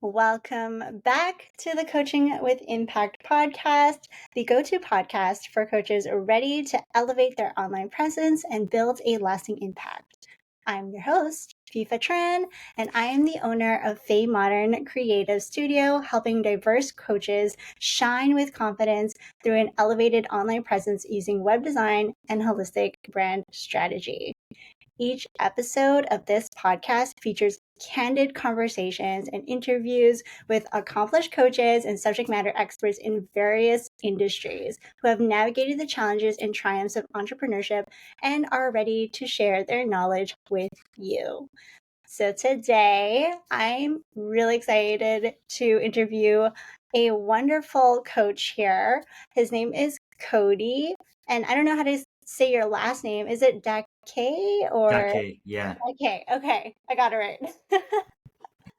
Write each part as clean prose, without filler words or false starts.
Welcome back to the Coaching with Impact podcast, the go-to podcast for coaches ready to elevate their online presence and build a lasting impact. I'm your host, FIFA Tran, and I am the owner of Faye Modern Creative Studio, helping diverse coaches shine with confidence through an elevated online presence using web design and holistic brand strategy. Each episode of this podcast features candid conversations and interviews with accomplished coaches and subject matter experts in various industries who have navigated the challenges and triumphs of entrepreneurship and are ready to share their knowledge with you. So today, I'm really excited to interview a wonderful coach here. His name is Cody, and I don't know how to say your last name. Is it Dacquay or Dacquay, yeah. Dacquay? Okay, I got it right.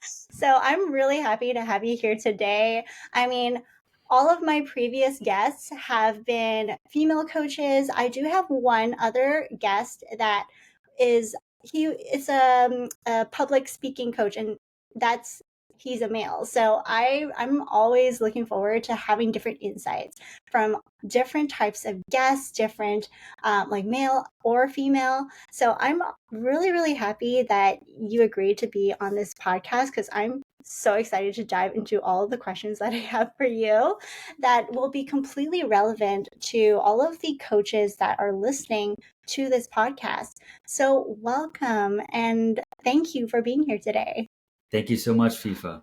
So I'm really happy to have you here today. I mean, all of my previous guests have been female coaches. I do have one other guest that is a public speaking coach, and he's a male. So I'm always looking forward to having different insights from different types of guests, different like male or female. So I'm really, really happy that you agreed to be on this podcast because I'm so excited to dive into all of the questions that I have for you that will be completely relevant to all of the coaches that are listening to this podcast. So welcome and thank you for being here today. Thank you so much, FIFA.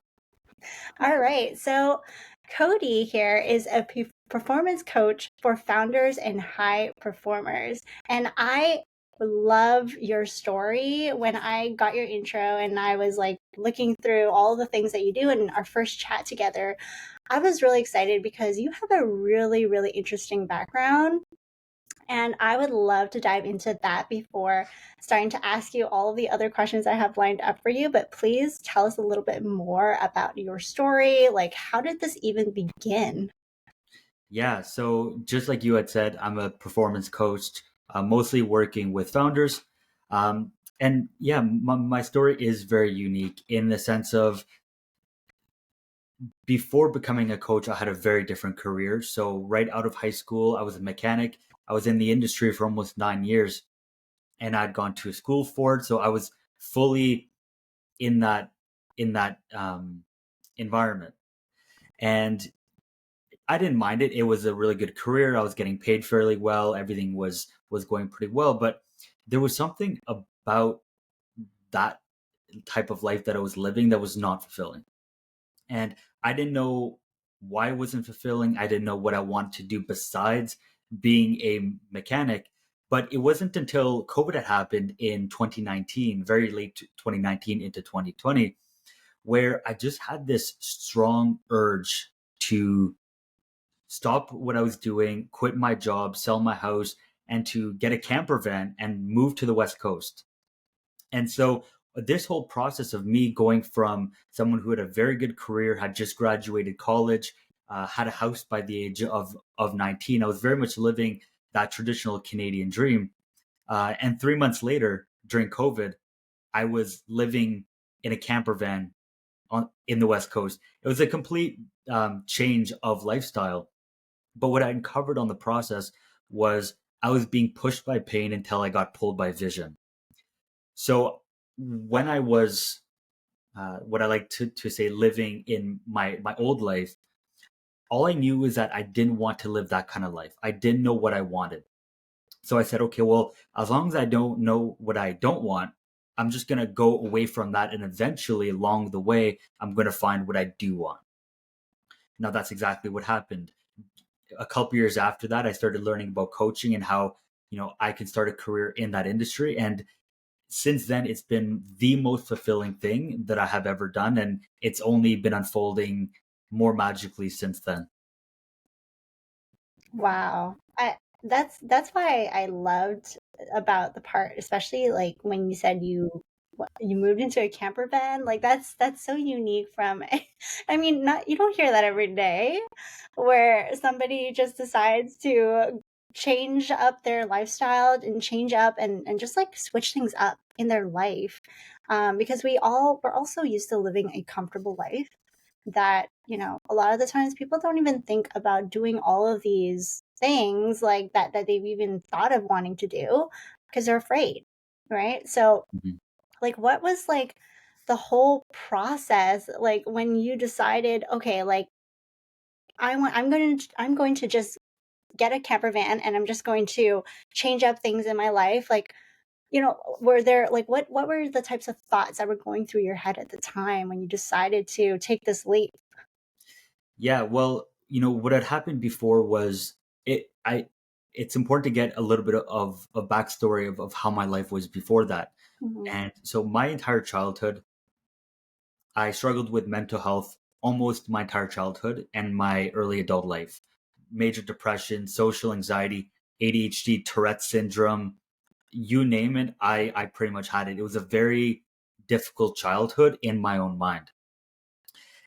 All right. So Cody here is a performance coach for founders and high performers. And I love your story. When I got your intro and I was like looking through all the things that you do in our first chat together, I was really excited because you have a really, really interesting background. And I would love to dive into that before starting to ask you all of the other questions I have lined up for you. But please tell us a little bit more about your story. Like, how did this even begin? Yeah, so just like you had said, I'm a performance coach, mostly working with founders. And yeah, my story is very unique in the sense of before becoming a coach, I had a very different career. So right out of high school, I was a mechanic. I was in the industry for almost 9 years, and I'd gone to school for it. So I was fully in that environment, and I didn't mind it. It was a really good career. I was getting paid fairly well. Everything was going pretty well, but there was something about that type of life that I was living that was not fulfilling. And I didn't know why it wasn't fulfilling. I didn't know what I wanted to do besides being a mechanic. But it wasn't until COVID had happened in 2019, very late 2019 into 2020, where I just had this strong urge to stop what I was doing, quit my job, sell my house, and to get a camper van and move to the West Coast. And so this whole process of me going from someone who had a very good career, had just graduated college, had a house by the age of 19, I was very much living that traditional Canadian dream. And 3 months later, during COVID, I was living in a camper van in the West Coast. It was a complete change of lifestyle. But what I uncovered on the process was I was being pushed by pain until I got pulled by vision. So when I was, what I like to say, living in my old life, all I knew is that I didn't want to live that kind of life. I didn't know what I wanted. So I said, okay, well, as long as I don't know what I don't want, I'm just going to go away from that. And eventually along the way, I'm going to find what I do want. Now, that's exactly what happened. A couple years after that, I started learning about coaching and how, I can start a career in that industry. And since then, it's been the most fulfilling thing that I have ever done. And it's only been unfolding more magically since then. Wow. That's why I loved about the part, especially like when you said you moved into a camper van. Like that's so unique from I mean, not you don't hear that every day where somebody just decides to change up their lifestyle and change up and just like switch things up in their life. Because we're also used to living a comfortable life. that, a lot of the times people don't even think about doing all of these things like that they've even thought of wanting to do because they're afraid, right? So, Mhm. like, what was like the whole process like when you decided, okay, like I'm going to just get a camper van and I'm just going to change up things in my life. Like, were there like what were the types of thoughts that were going through your head at the time when you decided to take this leap? Yeah, well, what had happened before was it. I. It's important to get a little bit of a backstory of how my life was before that. Mhm. And so my entire childhood, I struggled with mental health almost my entire childhood and my early adult life. Major depression, social anxiety, ADHD, Tourette syndrome, you name it, I pretty much had it. It was a very difficult childhood in my own mind.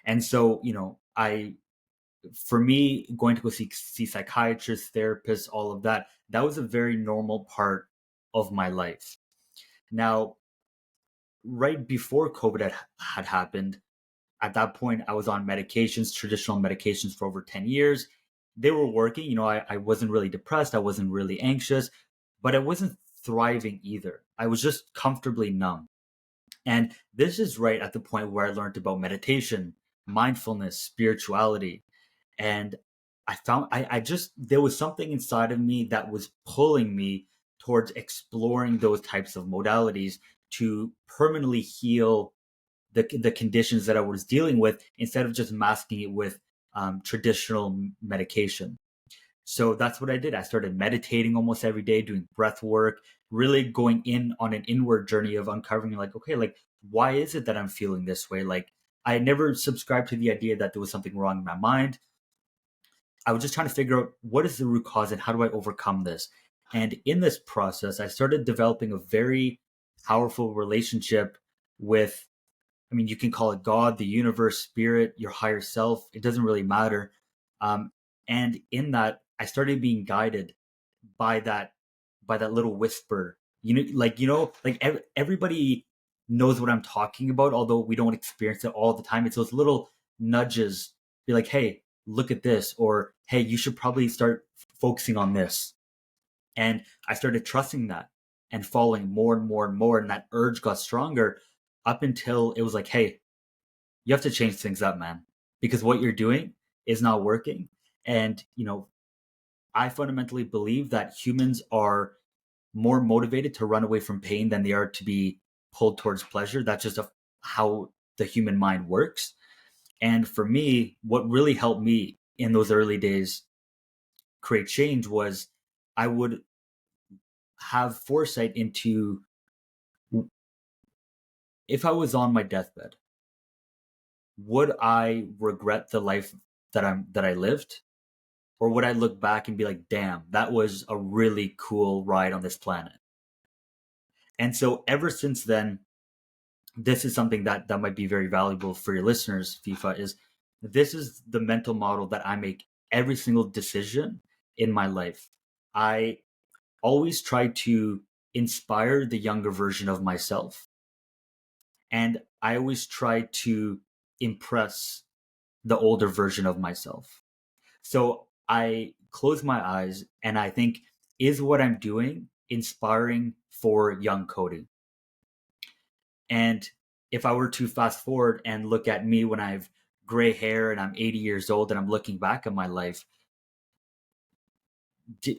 And so, I for me, going to go see psychiatrists, therapists, all of that, that was a very normal part of my life. Now, right before COVID had happened, at that point, I was on medications, traditional medications for over 10 years. They were working. I wasn't really depressed. I wasn't really anxious, but I wasn't thriving either. I was just comfortably numb. And this is right at the point where I learned about meditation, mindfulness, spirituality. And I found I just, there was something inside of me that was pulling me towards exploring those types of modalities to permanently heal the conditions that I was dealing with instead of just masking it with traditional medication. So that's what I did. I started meditating almost every day, doing breath work, really going in on an inward journey of uncovering, like, okay, like, why is it that I'm feeling this way? Like, I never subscribed to the idea that there was something wrong in my mind. I was just trying to figure out what is the root cause and how do I overcome this? And in this process, I started developing a very powerful relationship with, I mean, you can call it God, the universe, spirit, your higher self. It doesn't really matter. Um, and in that, I started being guided by that little whisper. Everybody knows what I'm talking about, although we don't experience it all the time. It's those little nudges. Be like, hey, look at this, or hey, you should probably start focusing on this. And I started trusting that and following more and more and more, and that urge got stronger up until it was like, hey, you have to change things up, man, because what you're doing is not working. And, I fundamentally believe that humans are more motivated to run away from pain than they are to be pulled towards pleasure. That's just how the human mind works. And for me, what really helped me in those early days create change was I would have foresight into, if I was on my deathbed, would I regret the life that I lived? Or would I look back and be like, damn, that was a really cool ride on this planet? And so ever since then, this is something that might be very valuable for your listeners, FIFA, is this is the mental model that I make every single decision in my life. I always try to inspire the younger version of myself. And I always try to impress the older version of myself. So I close my eyes and I think, is what I'm doing inspiring for young Cody? And if I were to fast forward and look at me when I have gray hair and I'm 80 years old and I'm looking back at my life,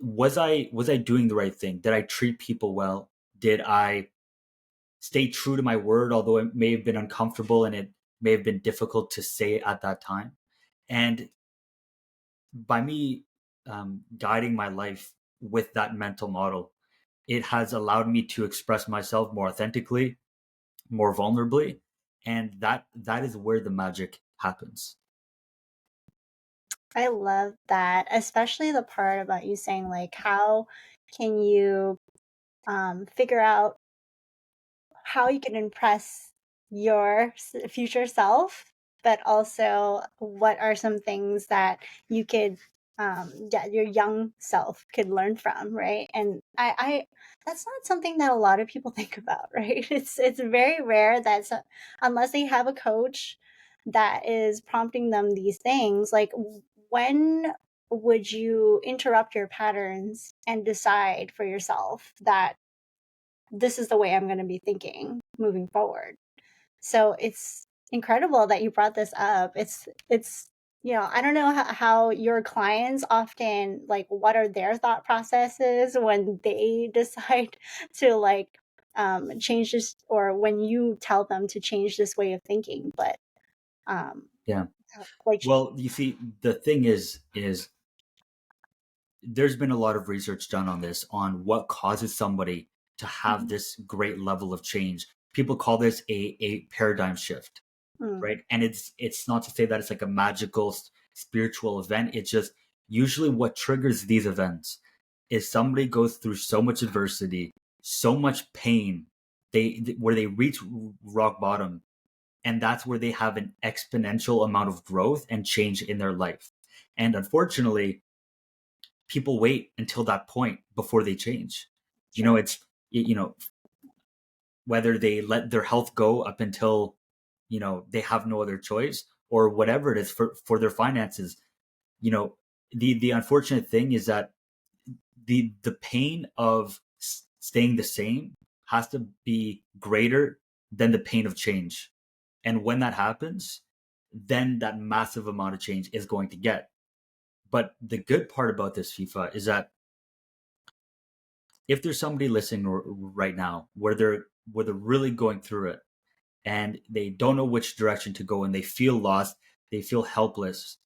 was I doing the right thing? Did I treat people well? Did I stay true to my word, although it may have been uncomfortable and it may have been difficult to say at that time? And by me guiding my life with that mental model, it has allowed me to express myself more authentically, more vulnerably, and that is where the magic happens. I love that, especially the part about you saying like how can you figure out how you can impress your future self, but also what are some things that you could, yeah, your young self could learn from, right? And that's not something that a lot of people think about, right? It's very rare that unless they have a coach that is prompting them these things, like when would you interrupt your patterns and decide for yourself that this is the way I'm going to be thinking moving forward? So it's incredible that you brought this up. It's I don't know how your clients often, like, what are their thought processes when they decide to, like, change this, or when you tell them to change this way of thinking. But um, Yeah. like, Well, you see, the thing is there's been a lot of research done on this, on what causes somebody to have mhm, this great level of change. People call this a paradigm shift, mm, right? And it's not to say that it's like a magical spiritual event. It's just usually what triggers these events is somebody goes through so much adversity, so much pain, where they reach rock bottom, and that's where they have an exponential amount of growth and change in their life. And unfortunately, people wait until that point before they change. You know, sure. it's you know whether they let their health go up until they have no other choice, or whatever it is for their finances. You know, the unfortunate thing is that the pain of staying the same has to be greater than the pain of change. And when that happens, then that massive amount of change is going to get. But the good part about this, FIFA, is that if there's somebody listening right now where they're really going through it and they don't know which direction to go and they feel lost, they feel helpless,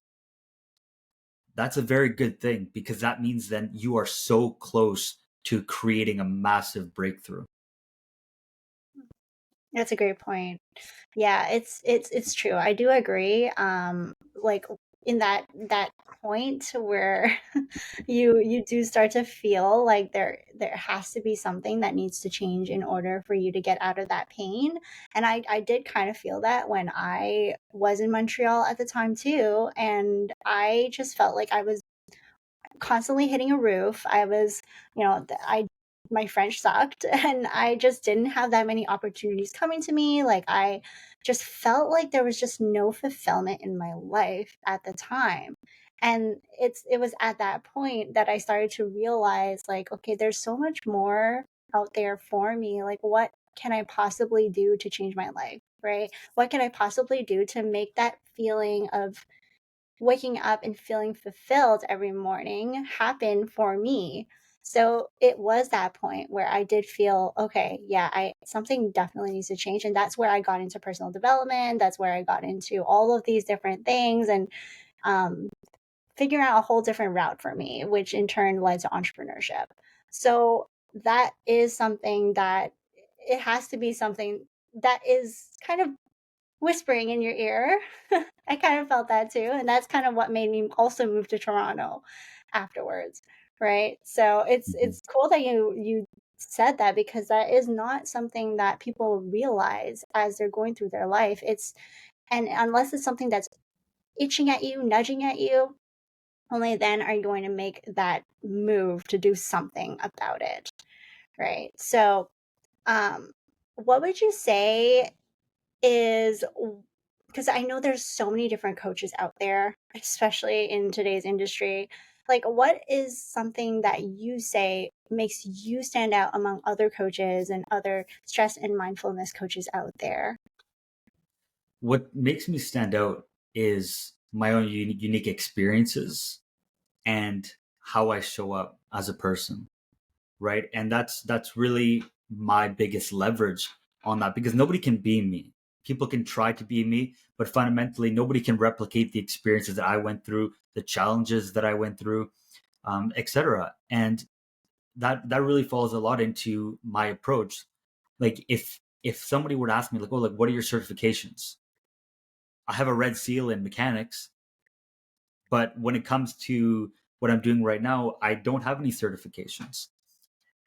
that's a very good thing, because that means then you are so close to creating a massive breakthrough. That's a great point. Yeah, it's true. I do agree. Like, in that point where you do start to feel like there has to be something that needs to change in order for you to get out of that pain. And I did kind of feel that when I was in Montreal at the time too, and I just felt like I was constantly hitting a roof. I was, I my French sucked and I just didn't have that many opportunities coming to me. Like, I just felt like there was just no fulfillment in my life at the time. And it was at that point that I started to realize, like, okay, there's so much more out there for me. Like, what can I possibly do to change my life, right? What can I possibly do to make that feeling of waking up and feeling fulfilled every morning happen for me? So it was that point where I did feel, okay, yeah, I something definitely needs to change. And that's where I got into personal development. That's where I got into all of these different things, and um, figuring out a whole different route for me, which in turn led to entrepreneurship. So that is something that it has to be something that is kind of whispering in your ear. I kind of felt that too, and that's kind of what made me also move to Toronto afterwards, right? So Mhm. it's cool that you said that, because that is not something that people realize as they're going through their life. It's and unless it's something that's itching at you, nudging at you, only then are you going to make that move to do something about it, right? So, um, what would you say is, because I know there's so many different coaches out there, especially in today's industry. Like, what is something that you say makes you stand out among other coaches and other stress and mindfulness coaches out there? What makes me stand out is my own unique experiences and how I show up as a person, right? And that's really my biggest leverage on that, because nobody can be me. People can try to be me, but fundamentally nobody can replicate the experiences that I went through, the challenges that I went through, etc. And that really falls a lot into my approach. Like, if somebody would ask me, like, oh, like, what are your certifications? I have a red seal in mechanics, but when it comes to what I'm doing right now, I don't have any certifications.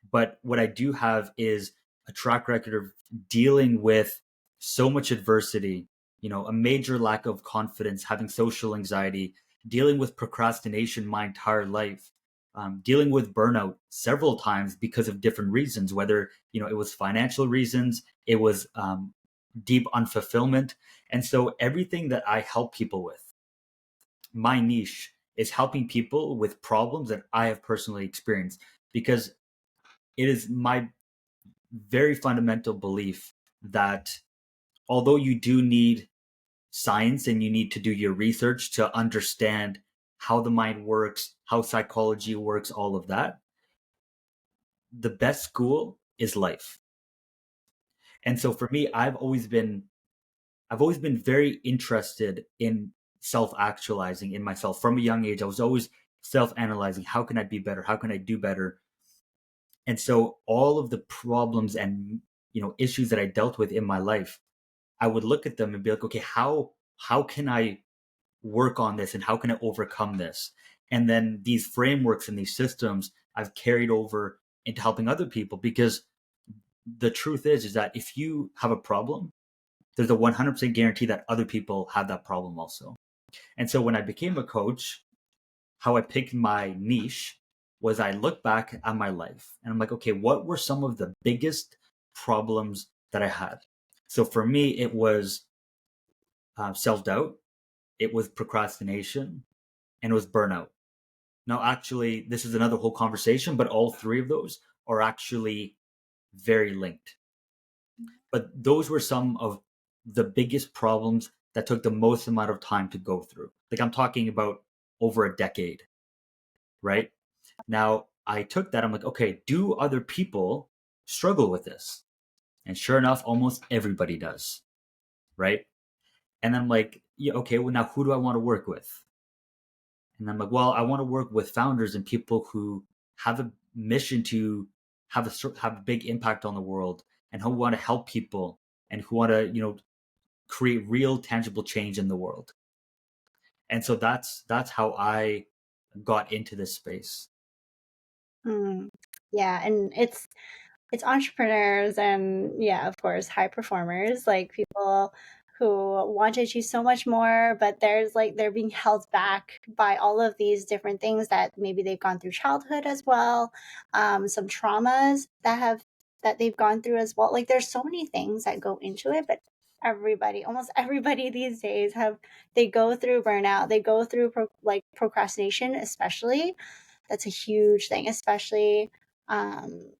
But what I do have is a track record of dealing with so much adversity, a major lack of confidence, having social anxiety, dealing with procrastination my entire life, dealing with burnout several times because of different reasons, whether, it was financial reasons, it was deep unfulfillment. And so everything that I help people with, my niche is helping people with problems that I have personally experienced, because it is my very fundamental belief that although you do need science and you need to do your research to understand how the mind works, how psychology works, all of that, the best school is life. And so for me, I've always been very interested in self-actualizing in myself from a young age. I was always self-analyzing. How can I be better? How can I do better? And so all of the problems and issues that I dealt with in my life, I would look at them and be like, okay, how can I work on this and how can I overcome this? And then these frameworks and these systems I've carried over into helping other people, because the truth is that if you have a problem, there's a 100% guarantee that other people have that problem also. And so when I became a coach, how I picked my niche was I look back at my life and I'm like, okay, what were some of the biggest problems that I had? So for me, it was self-doubt, it was procrastination, and it was burnout. Now, actually, this is another whole conversation, but all three of those are actually very linked. But those were some of the biggest problems that took the most amount of time to go through. Like I'm talking about over a decade, right? Now, I took that, I'm like, okay, do other people struggle with this? And sure enough, almost everybody does, right? And I'm like, yeah, okay, well, now who do I want to work with? And I'm like, well, I want to work with founders and people who have a mission to have a big impact on the world, and who want to help people, and who want to create real tangible change in the world. And so that's how I got into this space. Yeah, and it's entrepreneurs and yeah, of course, high performers, like people who want to achieve so much more, but there's like they're being held back by all of these different things that maybe they've gone through childhood as well, some traumas that they've gone through as well. Like there's so many things that go into it, but almost everybody these days they go through burnout, they go through procrastination, especially. That's a huge thing, especially um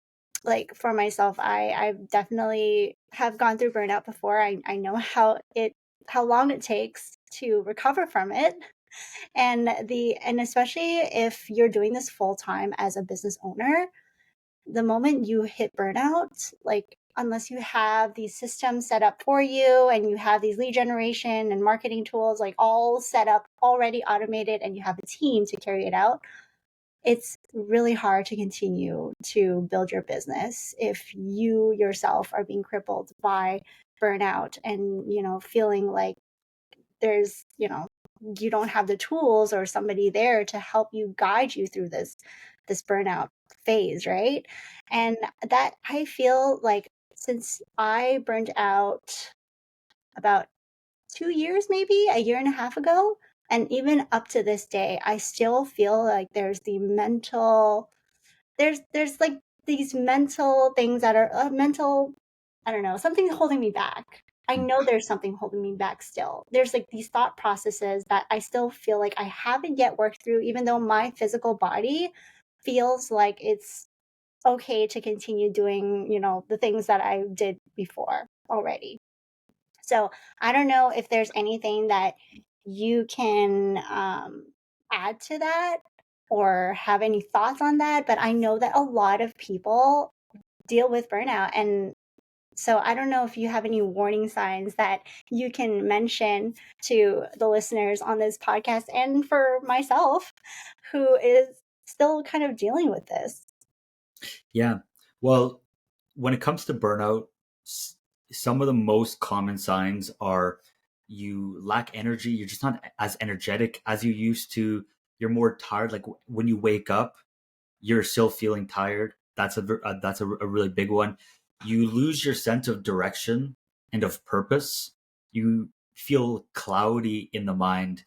like for myself, I definitely have gone through burnout before. I know how long it takes to recover from it. And especially if you're doing this full time as a business owner, the moment you hit burnout, like unless you have these systems set up for you and you have these lead generation and marketing tools like all set up already automated and you have a team to carry it out, it's really hard to continue to build your business if you yourself are being crippled by burnout and feeling like there's you don't have the tools or somebody there to help you guide you through this burnout phase, right? And that I feel like since I burned out about 2 years, maybe a year and a half ago, and even up to this day, I still feel like there's like these mental things that are mental, I don't know, something holding me back. I know there's something holding me back still. There's like these thought processes that I still feel like I haven't yet worked through, even though my physical body feels like it's okay to continue doing, the things that I did before already. So I don't know if there's anything that you can add to that or have any thoughts on that, but I know that a lot of people deal with burnout. And so I don't know if you have any warning signs that you can mention to the listeners on this podcast and for myself who is still kind of dealing with this. Yeah. Well, when it comes to burnout, some of the most common signs are you lack energy. You're just not as energetic as you used to. You're more tired. Like when you wake up, you're still feeling tired. That's a really big one. You lose your sense of direction and of purpose. You feel cloudy in the mind.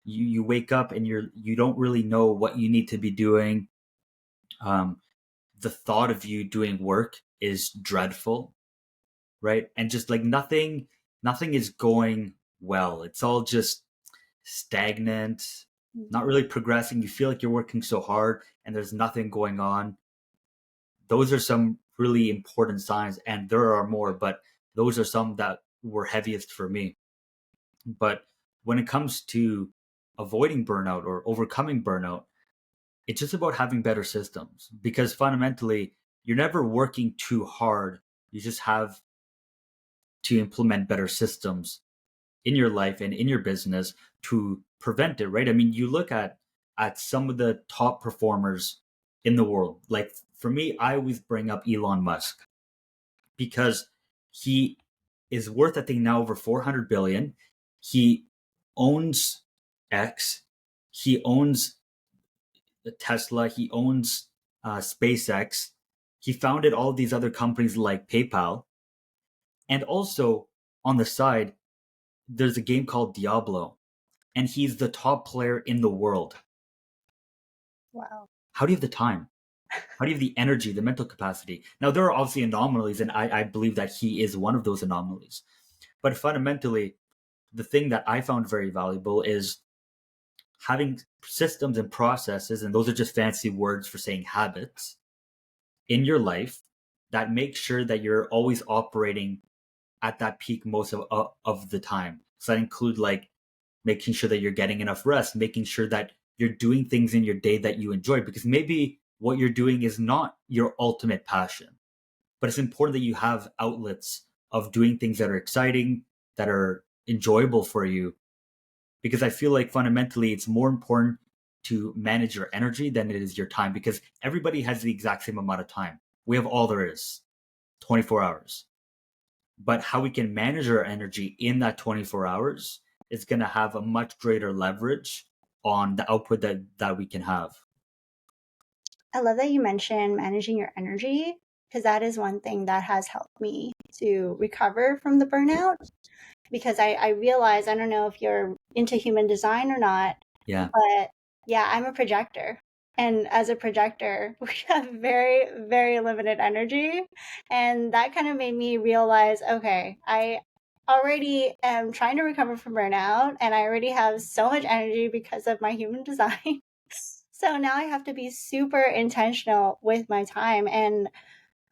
You wake up and you don't really know what you need to be doing. Um, the thought of you doing work is dreadful. right? And just like nothing is going well. It's all just stagnant, not Mhm. really progressing. You feel like you're working so hard and there's nothing going on. Those are some really important signs, and there are more, but those are some that were heaviest for me. But when it comes to avoiding burnout or overcoming burnout, it's just about having better systems, because fundamentally you're never working too hard. You just have to implement better systems in your life and in your business to prevent it, right? I mean, you look at some of the top performers in the world. Like for me, I always bring up Elon Musk because he is worth, I think, now over 400 billion. He owns X. He owns Tesla. He owns SpaceX. He founded all these other companies like PayPal. And also on the side, there's a game called Diablo, and he's the top player in the world. Wow. How do you have the time? How do you have the energy, the mental capacity? Now, there are obviously anomalies, and I believe that he is one of those anomalies. But fundamentally, the thing that I found very valuable is having systems and processes, and those are just fancy words for saying habits in your life that make sure that you're always operating at that peak most of the time. So that include like making sure that you're getting enough rest, making sure that you're doing things in your day that you enjoy, because maybe what you're doing is not your ultimate passion, but it's important that you have outlets of doing things that are exciting, that are enjoyable for you, because I feel like fundamentally it's more important to manage your energy than it is your time, because everybody has the exact same amount of time. We have all there is, 24 hours. But how we can manage our energy in that 24 hours is going to have a much greater leverage on the output that we can have. I love that you mentioned managing your energy because that is one thing that has helped me to recover from the burnout. Because I realize, I don't know if you're into human design or not, Yeah. but yeah, I'm a projector. And as a projector, we have very, very limited energy. And that kind of made me realize okay, I already am trying to recover from burnout, and I already have so much energy because of my human design. So now I have to be super intentional with my time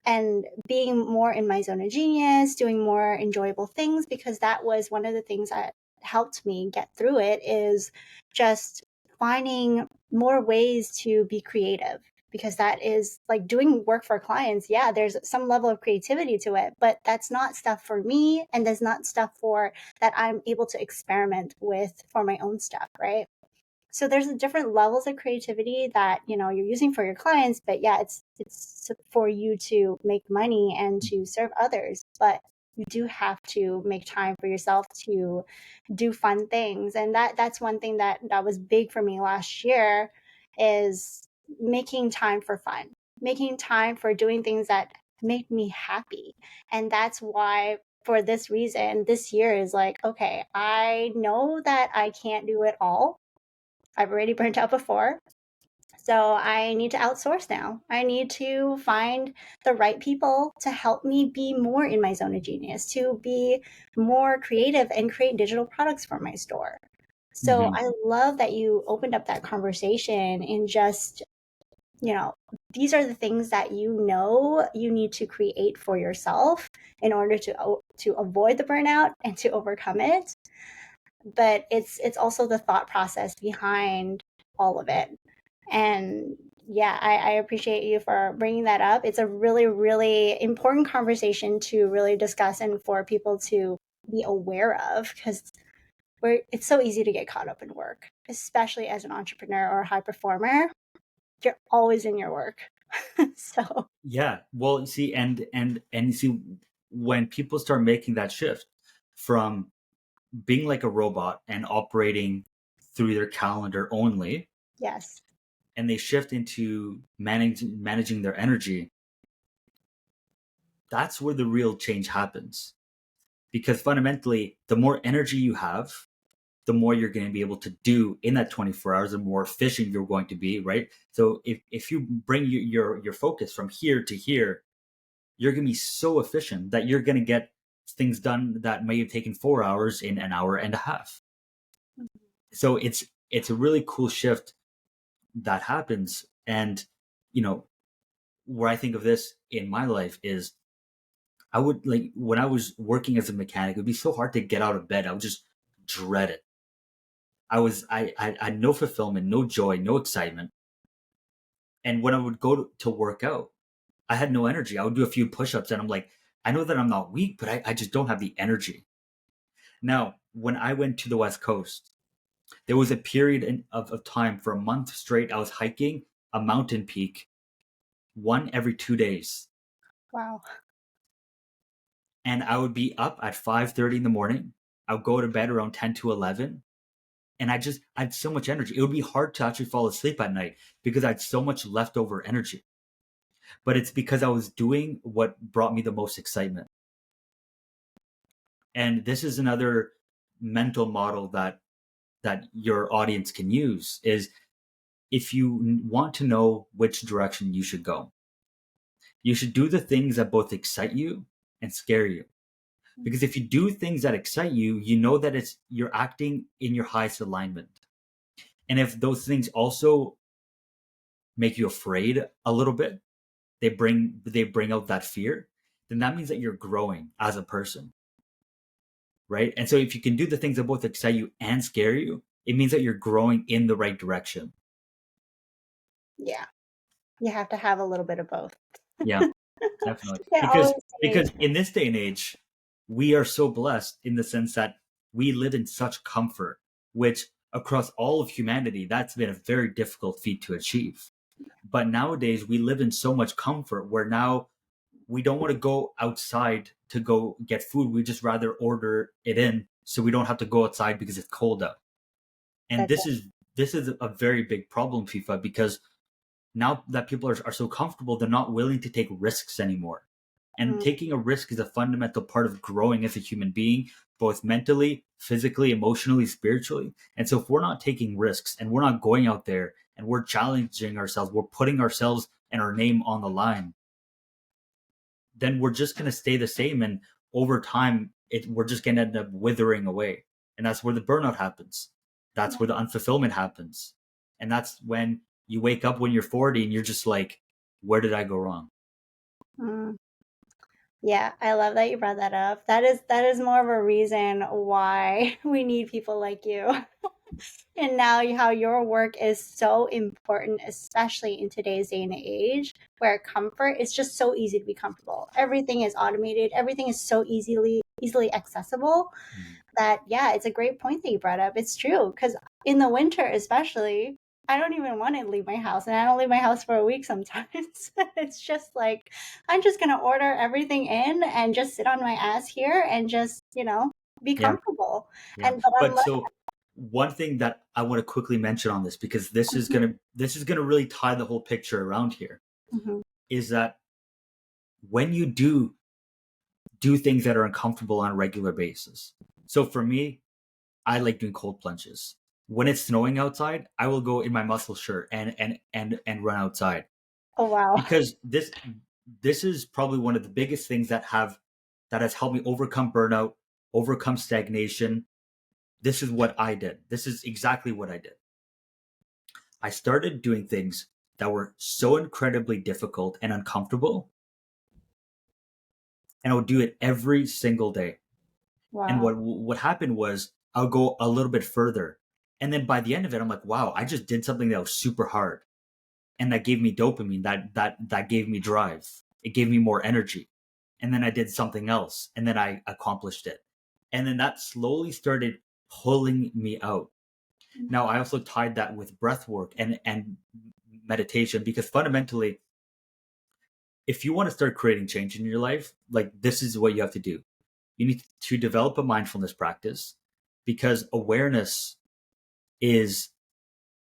and being more in my zone of genius, doing more enjoyable things, because that was one of the things that helped me get through it is just finding more ways to be creative, because that is like doing work for clients. Yeah, there's some level of creativity to it, but that's not stuff for me, and that's not stuff for that I'm able to experiment with for my own stuff, right? So there's different levels of creativity that you're using for your clients, but yeah, it's for you to make money and to serve others, but you do have to make time for yourself to do fun things. And that's one thing that was big for me last year, is making time for fun, making time for doing things that make me happy. And that's why, for this reason, this year is like, okay, I know that I can't do it all. I've already burnt out before. So I need to outsource now. I need to find the right people to help me be more in my zone of genius, to be more creative and create digital products for my store. So Hmm. I love that you opened up that conversation and just, you know, these are the things that you need to create for yourself in order to avoid the burnout and to overcome it. But it's also the thought process behind all of it. And yeah, I appreciate you for bringing that up. It's a really, really important conversation to really discuss and for people to be aware of, because it's so easy to get caught up in work, especially as an entrepreneur or a high performer. You're always in your work. So Yeah. Well, you see, and you see, when people start making that shift from being like a robot and operating through their calendar only, yes. and they shift into managing their energy, that's where the real change happens. Because fundamentally, the more energy you have, the more you're going to be able to do in that 24 hours, the more efficient you're going to be, right? So if you bring your focus from here to here, you're going to be so efficient that you're going to get things done that may have taken 4 hours in an hour and a half. So it's a really cool shift that happens. And where I think of this in my life is, I would, like, when I was working as a mechanic, it would be so hard to get out of bed. I would just dread it. I had no fulfillment, no joy, no excitement. And when I would go to work out, I had no energy. I would do a few push-ups and I'm like, I know that I'm not weak, but I just don't have the energy. Now, when I went to the West Coast, there was a period of time for a month straight. I was hiking a mountain peak, one every 2 days. Wow. And I would be up at 5:30 in the morning. I would go to bed around 10 to 11. And I had so much energy. It would be hard to actually fall asleep at night because I had so much leftover energy. But it's because I was doing what brought me the most excitement. And this is another mental model that your audience can use, is if you want to know which direction you should go, you should do the things that both excite you and scare you. Because if you do things that excite you, you know that you're acting in your highest alignment. And if those things also make you afraid a little bit, they bring out that fear, then that means that you're growing as a person. Right? And so if you can do the things that both excite you and scare you, it means that you're growing in the right direction. Yeah. You have to have a little bit of both. Yeah, definitely. Yeah, Because in this day and age, we are so blessed in the sense that we live in such comfort, which across all of humanity, that's been a very difficult feat to achieve. But nowadays, we live in so much comfort where now we don't want to go outside to go get food. We just rather order it in so we don't have to go outside because it's cold out. And this is a very big problem, FIFA, because now that people are so comfortable, they're not willing to take risks anymore. And taking a risk is a fundamental part of growing as a human being, both mentally, physically, emotionally, spiritually. And so if we're not taking risks and we're not going out there and we're challenging ourselves, we're putting ourselves and our name on the line, then we're just going to stay the same. And over time, we're just going to end up withering away. And that's where the burnout happens. That's where the unfulfillment happens. And that's when you wake up when you're 40 and you're just like, where did I go wrong? Yeah, I love that you brought that up. That is more of a reason why we need people like you. And now how your work is so important, especially in today's day and age, where comfort is just so easy to be comfortable. Everything is automated. Everything is so easily accessible that, yeah, it's a great point that you brought up. It's true, because in the winter especially, I don't even want to leave my house, and I don't leave my house for a week sometimes. It's just like, I'm just going to order everything in and just sit on my ass here and just, be comfortable. Yeah. But so one thing that I want to quickly mention on this, because this is gonna really tie the whole picture around here, is that when you do things that are uncomfortable on a regular basis. So for me, I like doing cold plunges. When it's snowing outside, I will go in my muscle shirt and run outside. Oh wow! Because this is probably one of the biggest things that has helped me overcome burnout, overcome stagnation. This is what I did. This is exactly what I did. I started doing things that were so incredibly difficult and uncomfortable, and I would do it every single day. Wow. And what happened was I'll go a little bit further. And then by the end of it, I'm like, wow, I just did something that was super hard. And that gave me dopamine, that gave me drive. It gave me more energy. And then I did something else and then I accomplished it. And then that slowly started pulling me out. Now, I also tied that with breath work and meditation, because fundamentally, if you want to start creating change in your life, like, this is what you have to do. You need to develop a mindfulness practice, because awareness is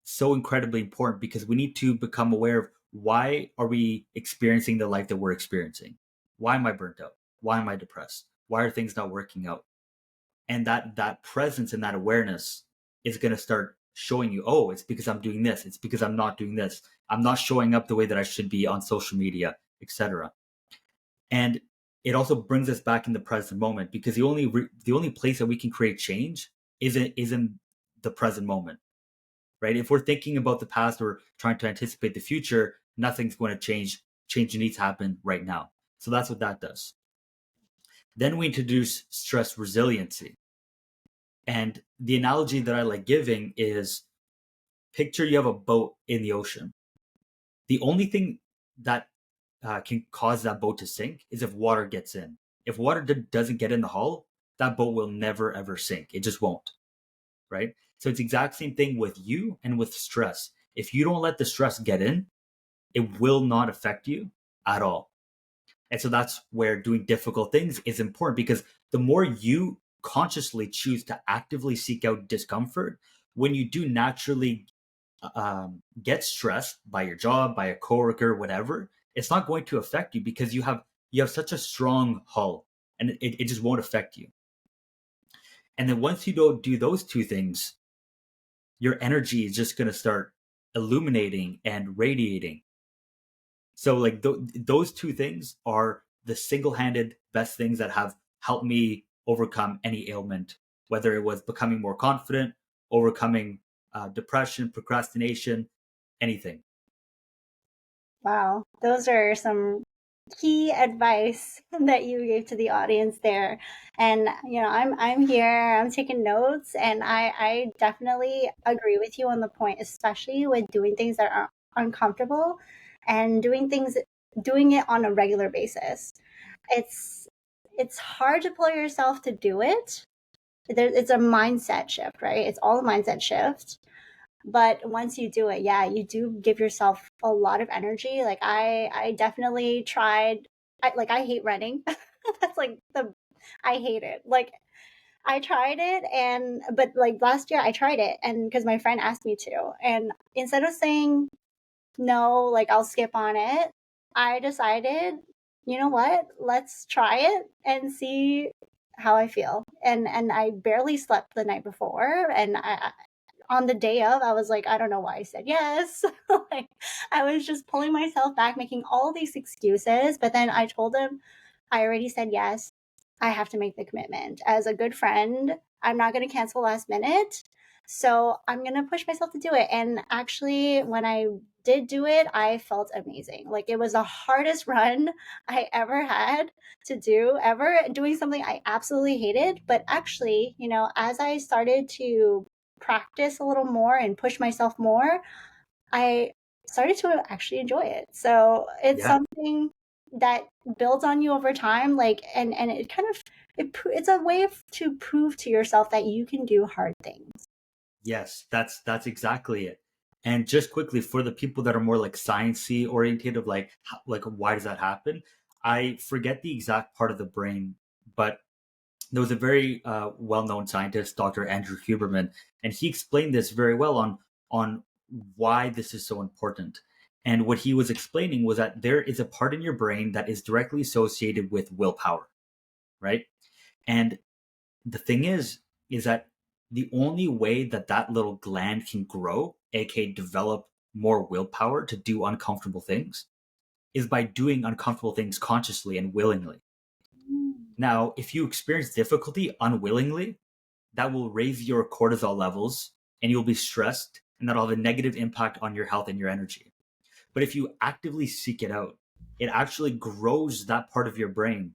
so incredibly important, because we need to become aware of, why are we experiencing the life that we're experiencing? Why am I burnt out? Why am I depressed? Why are things not working out? And that presence and that awareness is going to start showing you, oh, it's because I'm doing this. It's because I'm not doing this. I'm not showing up the way that I should be on social media, etc. And it also brings us back in the present moment, because the only place that we can create change is in the present moment, right? If we're thinking about the past or trying to anticipate the future, nothing's going to change. Change needs to happen right now. So that's what that does. Then we introduce stress resiliency. And the analogy that I like giving is, picture you have a boat in the ocean. The only thing that can cause that boat to sink is if water gets in. If water doesn't get in the hull, that boat will never ever sink. It just won't, right? So it's the exact same thing with you and with stress. If you don't let the stress get in, it will not affect you at all. And so that's where doing difficult things is important, because the more you consciously choose to actively seek out discomfort, when you do naturally get stressed by your job, by a coworker, whatever, it's not going to affect you, because you have such a strong hull, and it just won't affect you. And then once you don't do those two things, your energy is just going to start illuminating and radiating. So like those two things are the single-handed best things that have helped me overcome any ailment, whether it was becoming more confident, overcoming depression, procrastination, anything. Wow, those are some key advice that you gave to the audience there. And I'm here, I'm taking notes, and I definitely agree with you on the point, especially with doing things that are uncomfortable and doing it on a regular basis. It's hard to pull yourself to do it. It's a mindset shift, right? It's all a mindset shift. But once you do it, yeah, you do give yourself a lot of energy. Like I definitely tried. I hate running. That's like the I hate it. Like I tried it, and but like last year I tried it, and because my friend asked me to, and instead of saying no, like I'll skip on it, I decided, you know what? Let's try it and see how I feel. And I barely slept the night before, and I on the day of, I was like, I don't know why I said yes. Like, I was just pulling myself back, making all these excuses. But then I told him, I already said yes. I have to make the commitment. As a good friend, I'm not going to cancel last minute. So I'm going to push myself to do it. And actually, when I did do it, I felt amazing. Like, it was the hardest run I ever had to do, ever doing something I absolutely hated. But actually, as I started to practice a little more and push myself more, I started to actually enjoy it. So it's Yeah. something that builds on you over time, like, and it kind of it's a way to prove to yourself that you can do hard things. Yes, that's exactly it. And just quickly, for the people that are more like sciencey oriented, of like why does that happen? I forget the exact part of the brain, but there was a very well-known scientist, Dr. Andrew Huberman, and he explained this very well on why this is so important. And what he was explaining was that there is a part in your brain that is directly associated with willpower, right? And the thing is that the only way that that little gland can grow, aka develop more willpower to do uncomfortable things, is by doing uncomfortable things consciously and willingly. Now, if you experience difficulty unwillingly, that will raise your cortisol levels and you'll be stressed, and that'll have a negative impact on your health and your energy. But if you actively seek it out, it actually grows that part of your brain.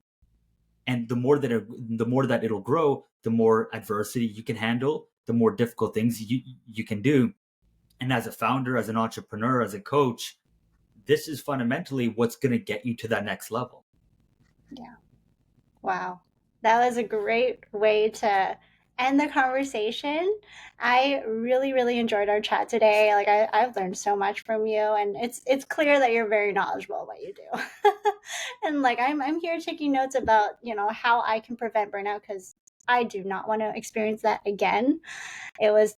And the more that it'll grow, the more adversity you can handle, the more difficult things you can do. And as a founder, as an entrepreneur, as a coach, this is fundamentally what's going to get you to that next level. Yeah. Wow. That was a great way to end the conversation. I really, really enjoyed our chat today. Like I've learned so much from you, and it's clear that you're very knowledgeable about what you do. And like I'm here taking notes about, how I can prevent burnout, because I do not want to experience that again. It was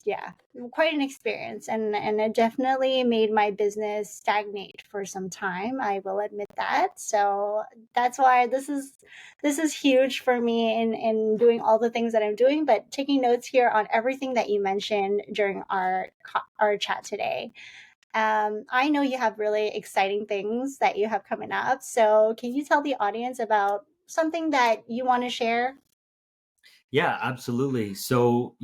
yeah, quite an experience, and it definitely made my business stagnate for some time, I will admit that. So that's why this is huge for me in doing all the things that I'm doing, but taking notes here on everything that you mentioned during our chat today. I know you have really exciting things that you have coming up. So, can you tell the audience about something that you want to share? Yeah, absolutely. So,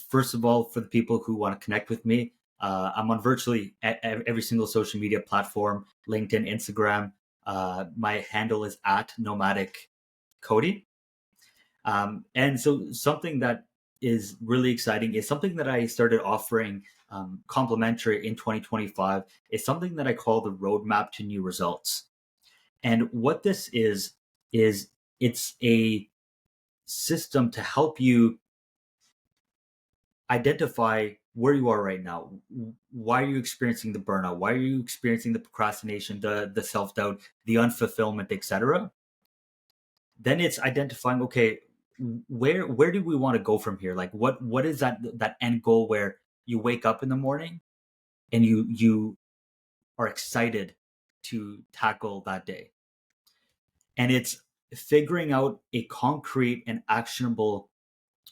first of all, for the people who want to connect with me, I'm on virtually every single social media platform, LinkedIn, Instagram. My handle is at nomadic Cody. And so something that is really exciting is something that I started offering complimentary in 2025 is something that I call the roadmap to new results. And what this is it's a system to help you identify where you are right now. Why are you experiencing the burnout? Why are you experiencing the procrastination, the self-doubt, the unfulfillment, etc.? Then it's identifying, okay, where do we want to go from here? Like what is that end goal where you wake up in the morning and you are excited to tackle that day. And it's figuring out a concrete and actionable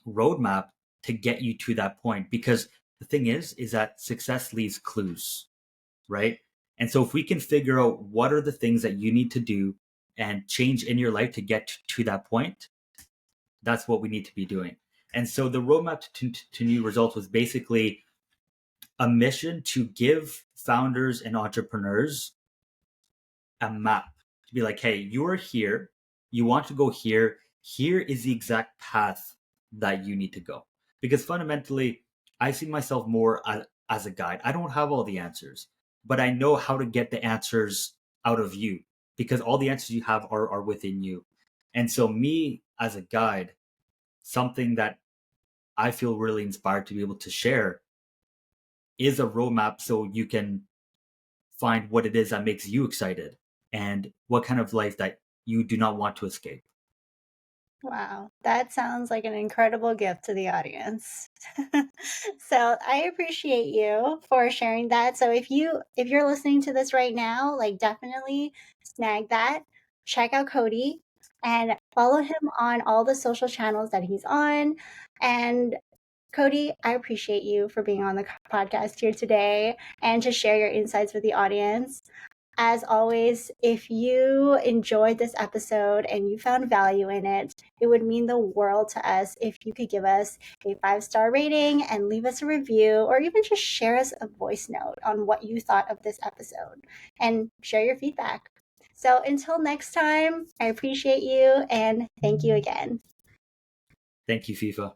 roadmap to get you to that point, because the thing is that success leaves clues, right? And so if we can figure out what are the things that you need to do and change in your life to get to that point, that's what we need to be doing. And so the roadmap to new results was basically a mission to give founders and entrepreneurs a map to be like, hey, you are here, you want to go here, here is the exact path that you need to go. Because fundamentally, I see myself more as a guide. I don't have all the answers, but I know how to get the answers out of you, because all the answers you have are within you. And so, me as a guide, something that I feel really inspired to be able to share is a roadmap so you can find what it is that makes you excited and what kind of life that you do not want to escape. Wow, that sounds like an incredible gift to the audience. So, I appreciate you for sharing that. So, if you're listening to this right now, like definitely snag that. Check out Cody and follow him on all the social channels that he's on. And Cody, I appreciate you for being on the podcast here today and to share your insights with the audience. As always, if you enjoyed this episode and you found value in it, it would mean the world to us if you could give us a 5-star rating and leave us a review, or even just share us a voice note on what you thought of this episode and share your feedback. So until next time, I appreciate you and thank you again. Thank you, FIFA.